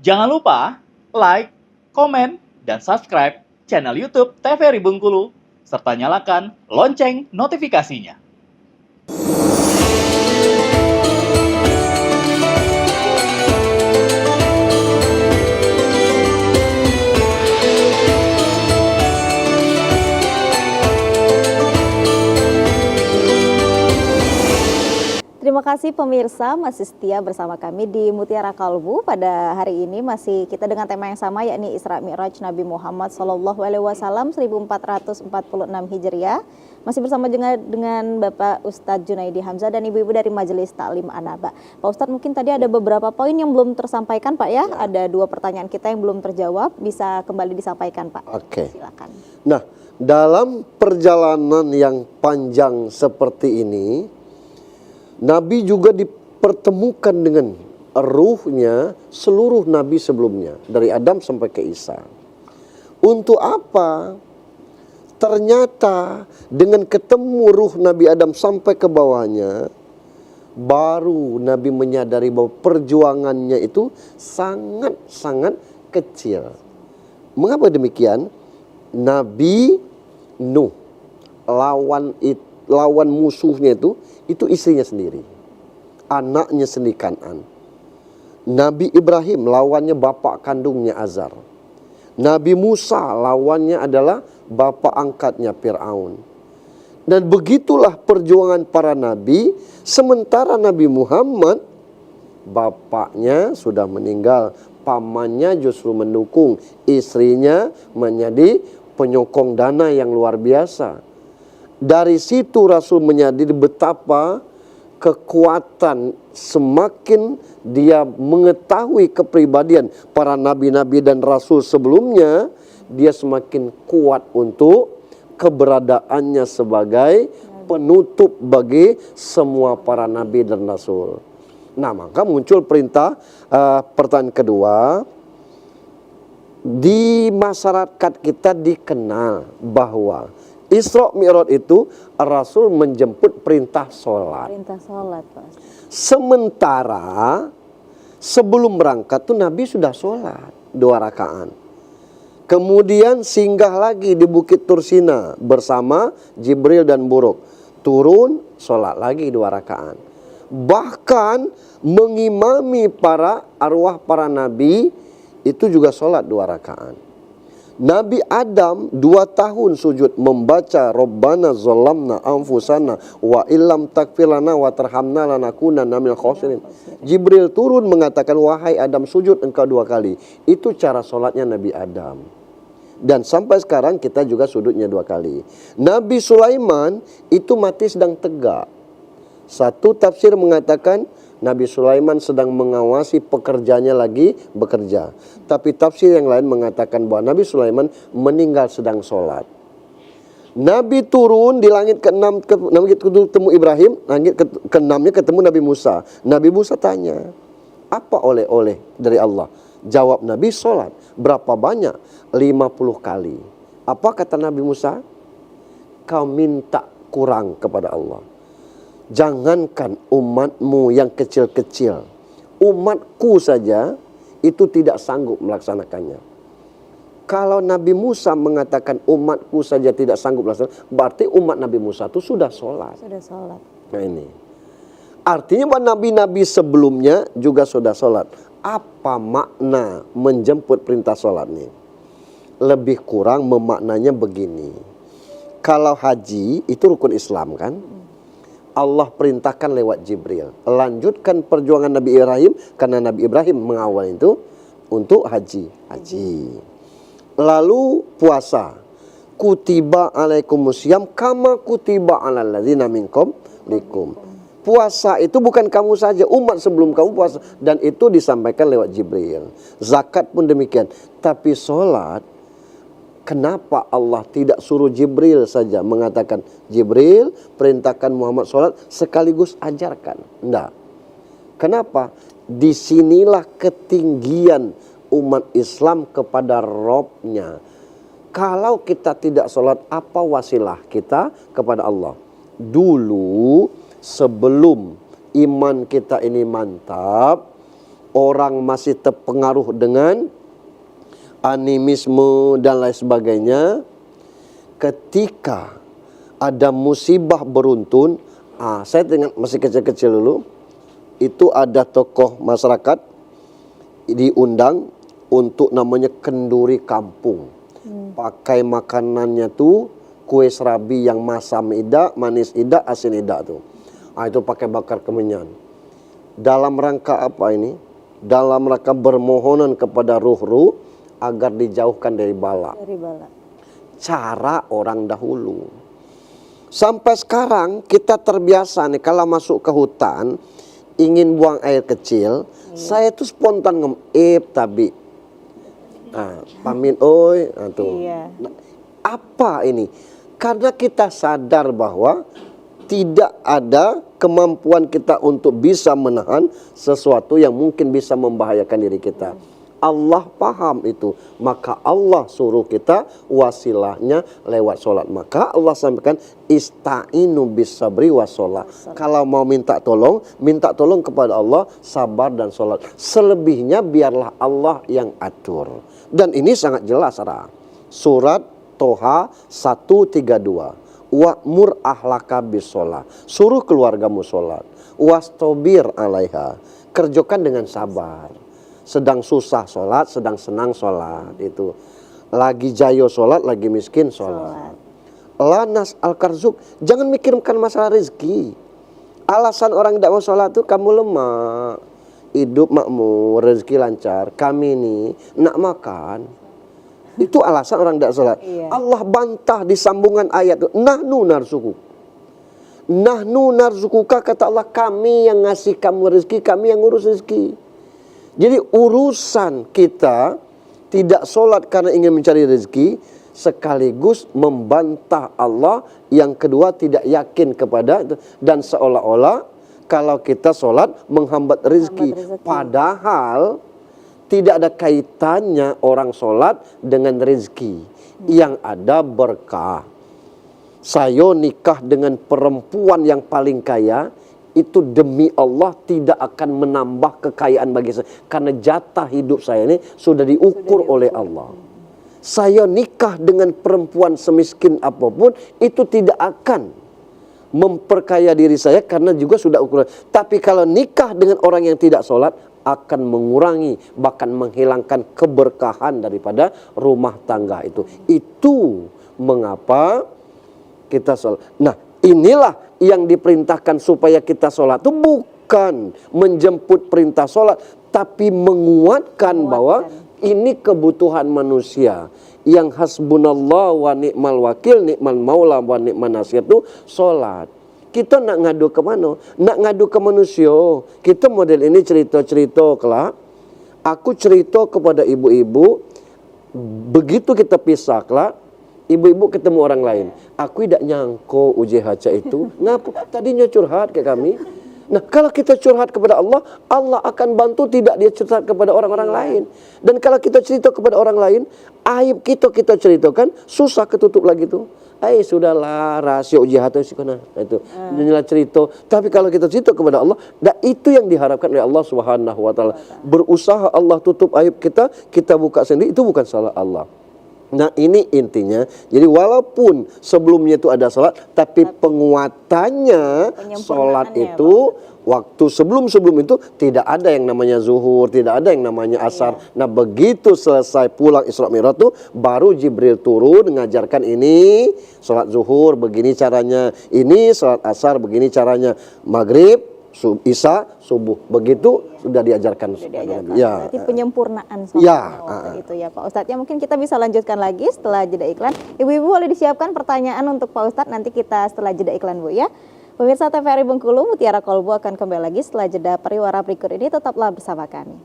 Jangan lupa like, komen, dan subscribe channel YouTube TVRI Bengkulu, serta nyalakan lonceng notifikasinya. Terima kasih pemirsa masih setia bersama kami di Mutiara Kalbu. Pada hari ini masih kita dengan tema yang sama, yakni Isra Mi'raj Nabi Muhammad SAW 1446 Hijriah. Masih bersama dengan Bapak Ustadz Junaidi Hamzah dan ibu-ibu dari Majelis Taklim An-Naba. Pak Ustadz, mungkin tadi ada beberapa poin yang belum tersampaikan Pak ya. Ada 2 pertanyaan kita yang belum terjawab, bisa kembali disampaikan Pak. Oke. Silakan. Nah, dalam perjalanan yang panjang seperti ini, Nabi juga dipertemukan dengan ruhnya seluruh Nabi sebelumnya, dari Adam sampai ke Isa. Untuk apa? Ternyata dengan ketemu ruh Nabi Adam sampai ke bawahnya, baru Nabi menyadari bahwa perjuangannya itu sangat-sangat kecil. Mengapa demikian? Nabi Nuh, lawan musuhnya itu istrinya sendiri, anaknya sendiri Kan'an. Nabi Ibrahim lawannya bapak kandungnya Azar. Nabi Musa lawannya adalah bapak angkatnya Fir'aun. Dan begitulah perjuangan para nabi. Sementara Nabi Muhammad, bapaknya sudah meninggal, pamannya justru mendukung, istrinya menjadi penyokong dana yang luar biasa. Dari situ Rasul menyadari betapa kekuatan, semakin dia mengetahui kepribadian para nabi-nabi dan rasul sebelumnya, dia semakin kuat untuk keberadaannya sebagai penutup bagi semua para nabi dan rasul. Nah, maka muncul perintah pertanyaan kedua. Di masyarakat kita dikenal bahwa Isra Mi'raj itu Rasul menjemput perintah sholat. Perintah sholat Pak. Sementara sebelum berangkat tuh Nabi sudah sholat 2 rakaat. Kemudian singgah lagi di Bukit Tursina bersama Jibril dan Buruk. Turun sholat lagi 2 rakaat. Bahkan mengimami para arwah para nabi itu juga sholat 2 rakaat. Nabi Adam 2 tahun sujud membaca Rabbana zalamna anfusana wa illam taghfir lana wa tarhamna lanakunanna minal khasirin. Jibril turun mengatakan, wahai Adam, sujud engkau 2 kali. Itu cara sholatnya Nabi Adam. Dan sampai sekarang kita juga sujudnya 2 kali. Nabi Sulaiman itu mati sedang tegak. Satu tafsir mengatakan Nabi Sulaiman sedang mengawasi pekerjanya lagi bekerja. Tapi tafsir yang lain mengatakan bahwa Nabi Sulaiman meninggal sedang sholat. Nabi turun di langit ke-6, ketemu Ibrahim, langit ke-6-nya ketemu Nabi Musa. Nabi Musa tanya, apa oleh-oleh dari Allah? Jawab Nabi, sholat. Berapa banyak? 50 kali. Apa kata Nabi Musa? Kau minta kurang kepada Allah. Jangankan umatmu yang kecil-kecil, umatku saja itu tidak sanggup melaksanakannya. Kalau Nabi Musa mengatakan umatku saja tidak sanggup melaksanakan, berarti umat Nabi Musa itu sudah sholat. Sudah sholat. Nah ini artinya bahwa nabi-nabi sebelumnya juga sudah sholat. Apa makna menjemput perintah sholat ini? Lebih kurang memaknanya begini. Kalau haji itu rukun Islam kan? Allah perintahkan lewat Jibril, lanjutkan perjuangan Nabi Ibrahim, karena Nabi Ibrahim mengawal itu untuk haji. Lalu puasa, kutiba alaikumusiyam kama kutiba alal ladzina min qablikum. Puasa itu bukan kamu saja, umat sebelum kamu puasa, dan itu disampaikan lewat Jibril. Zakat pun demikian. Tapi sholat, kenapa Allah tidak suruh Jibril saja mengatakan, Jibril perintahkan Muhammad sholat sekaligus ajarkan? Enggak. Kenapa? Disinilah ketinggian umat Islam kepada Robnya. Kalau kita tidak sholat, apa wasilah kita kepada Allah? Dulu sebelum iman kita ini mantap, orang masih terpengaruh dengan animisme dan lain sebagainya, ketika ada musibah beruntun, saya dengan masih kecil-kecil dulu, itu ada tokoh masyarakat diundang untuk namanya kenduri kampung. Pakai makanannya tuh kue serabi yang masam ida, manis ida, asin ida tuh. Itu pakai bakar kemenyan. Dalam rangka apa ini? Dalam rangka bermohonan kepada ruh-ruh agar dijauhkan dari bala. Dari bala. Cara orang dahulu. Sampai sekarang kita terbiasa nih kalau masuk ke hutan ingin buang air kecil, saya tuh spontan tapi pamin oi tuh. Iya. Nah, apa ini? Karena kita sadar bahwa tidak ada kemampuan kita untuk bisa menahan sesuatu yang mungkin bisa membahayakan diri kita. Allah paham itu, maka Allah suruh kita wasilahnya lewat sholat. Maka Allah sampaikan ista'inu bis sabri was sholat. Kalau mau minta tolong kepada Allah, sabar dan sholat. Selebihnya biarlah Allah yang atur. Dan ini sangat jelas, surat Toha 132. Wa'mur ahlaka bis sholat. Suruh keluargamu sholat. Wastobir alaiha. Kerjakan dengan sabar. Sedang susah sholat, sedang senang sholat. Itu lagi jayo sholat, lagi miskin sholat. Lanas al-karzuk, jangan mikirkan masalah rezeki. Alasan orang tidak mau sholat itu kamu lemah, hidup makmur, rezeki lancar. Kami ini nak makan. Itu alasan orang tidak sholat. Allah bantah di sambungan ayat itu. Nahnu narzuku. Nahnu narzukuka, kata Allah, kami yang ngasih kamu rezeki, kami yang ngurus rezeki. Jadi urusan kita tidak sholat karena ingin mencari rezeki, sekaligus membantah Allah. Yang kedua, tidak yakin kepada itu, dan seolah-olah kalau kita sholat menghambat rezeki. Padahal tidak ada kaitannya orang sholat dengan rezeki. Yang ada berkah. Saya nikah dengan perempuan yang paling kaya, itu demi Allah tidak akan menambah kekayaan bagi saya. Karena jatah hidup saya ini sudah diukur oleh Allah. Saya nikah dengan perempuan semiskin apapun, itu tidak akan memperkaya diri saya karena juga sudah ukuran. Tapi kalau nikah dengan orang yang tidak sholat, akan mengurangi, bahkan menghilangkan keberkahan daripada rumah tangga itu. Itu mengapa kita sholat. Nah, inilah yang diperintahkan supaya kita sholat itu bukan menjemput perintah sholat, tapi menguatkan bahwa ini kebutuhan manusia. Yang hasbunallah wa ni'mal wakil, ni'mal maula wa ni'man nasir itu sholat. Kita nak ngadu ke mana? Nak ngadu ke manusia. Kita model ini cerita-cerita kelak. Aku cerita kepada ibu-ibu, begitu kita pisah kelak, ibu-ibu ketemu orang lain. Aku tidak nyangko UJHC itu. Ngapa? Tadinya curhat ke kami. Nah, kalau kita curhat kepada Allah, Allah akan bantu tidak dia curhat kepada orang-orang lain. Dan kalau kita cerita kepada orang lain, aib kita ceritakan, susah ketutup lagi tuh. Sudahlah, rahasia UJHC itu inilah cerita. Tapi kalau kita cerita kepada Allah, itu yang diharapkan oleh Allah Subhanahu wa taala. Berusaha Allah tutup aib kita, kita buka sendiri, itu bukan salah Allah. Nah, ini intinya. Jadi walaupun sebelumnya itu ada sholat, tapi penguatannya sholat itu waktu sebelum itu tidak ada yang namanya zuhur, tidak ada yang namanya asar. Nah, begitu selesai pulang Isra Mi'raj itu baru Jibril turun mengajarkan ini sholat zuhur begini caranya, ini sholat asar begini caranya, maghrib, Isya, subuh, begitu sudah diajarkan. Ya. Berarti penyempurnaan sholat itu ya Pak Ustadz. Ya, mungkin kita bisa lanjutkan lagi setelah jeda iklan. Ibu-ibu boleh disiapkan pertanyaan untuk Pak Ustadz, nanti kita setelah jeda iklan Bu ya. Pemirsa TVRI Bengkulu, Mutiara Kolbu akan kembali lagi setelah jeda pariwara berikut ini, tetaplah bersama kami.